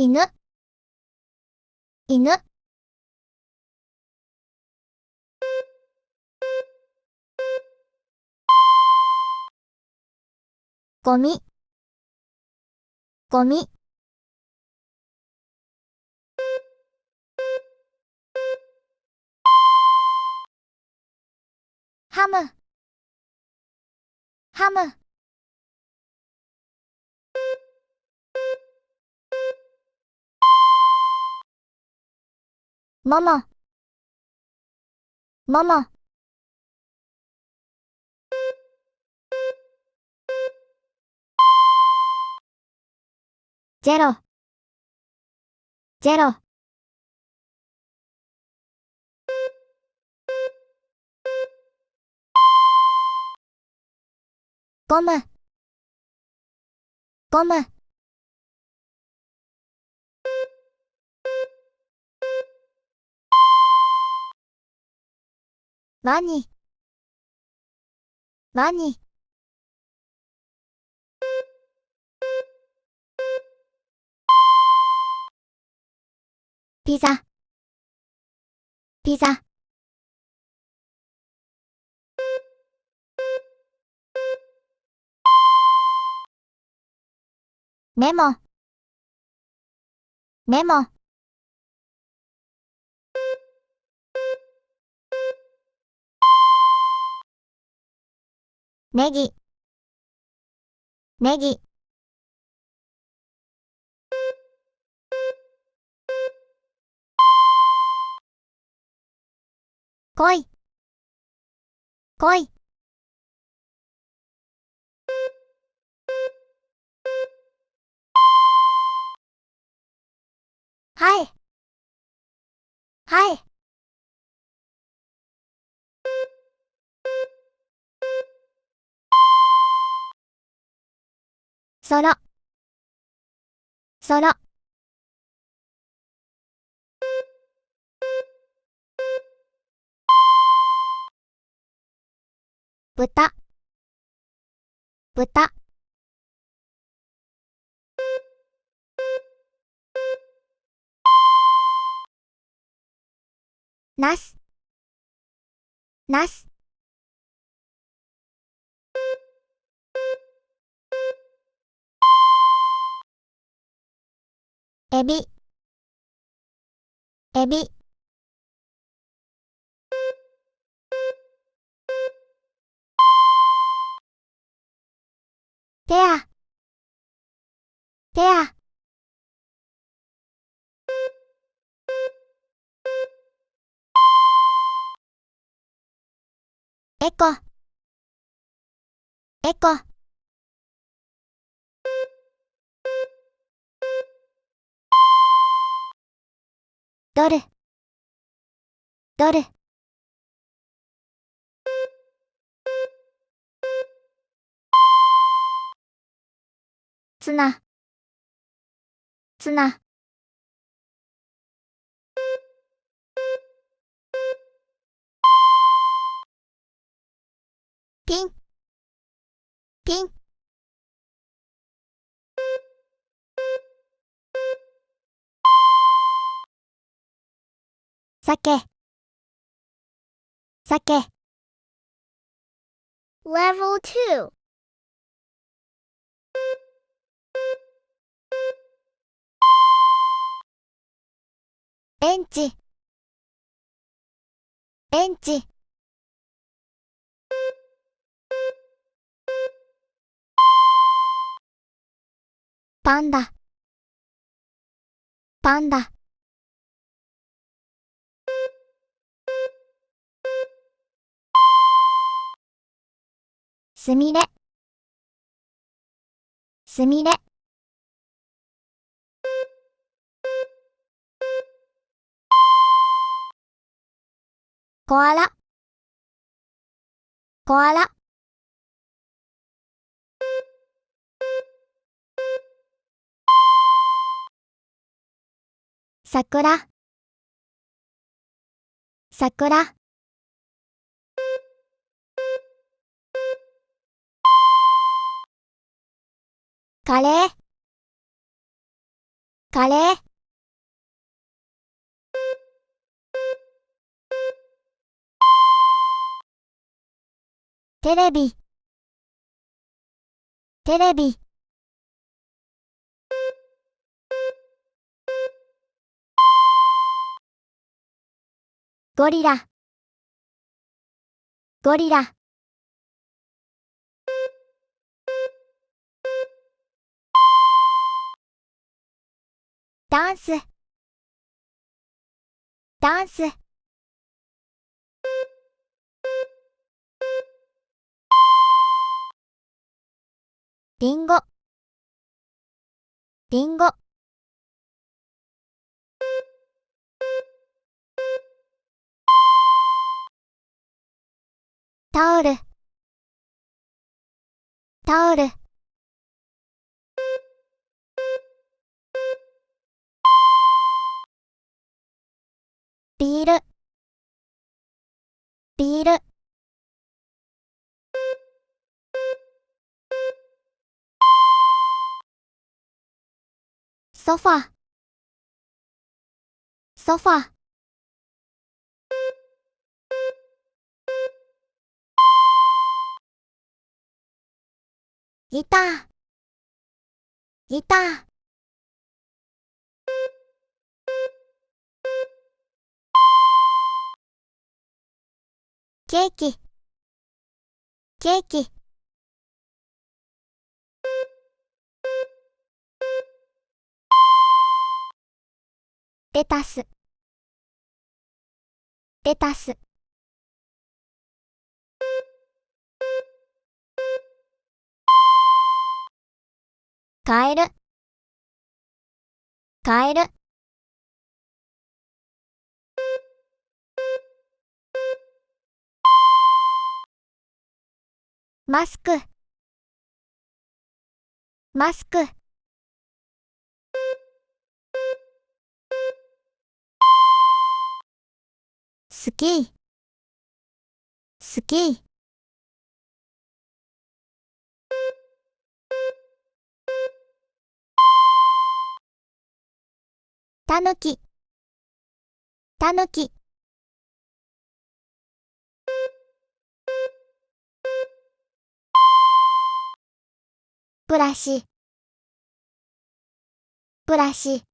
犬、犬、ゴミ、ゴミ、ハム、ハム、もも、もも、ゼロ、ゼロ、ゴム、ゴム、ワニ、ワニ、ピザ、ピザ、メモ、メモ、ネギ、ネギ、こい、こい、はい、はい、そろ、そろ、豚、豚、ナス、ナス、エビ、エビ、ペア、ペア、エコ、エコ、ドル、ドル、ツナ、ツナ、ピン、ピン、鮭、鮭、Level 2、ベンチ、ベンチ、パンダ、パンダ、スミレ、スミレ、コアラ、コアラ、桜、桜、カレー、カレー。テレビ。テレビ。ゴリラ。ゴリラ。ダンス。ダンス。リンゴ。リンゴ。タオル。タオル。ビール。ビール。ソファ。ソファ。ギター。ギター。ケーキ。ケーキ。レタス。レタス。カエル。カエル。マスク。マスク。スキー。スキー。タヌキ。タヌキ。ブラシ。ブラシ。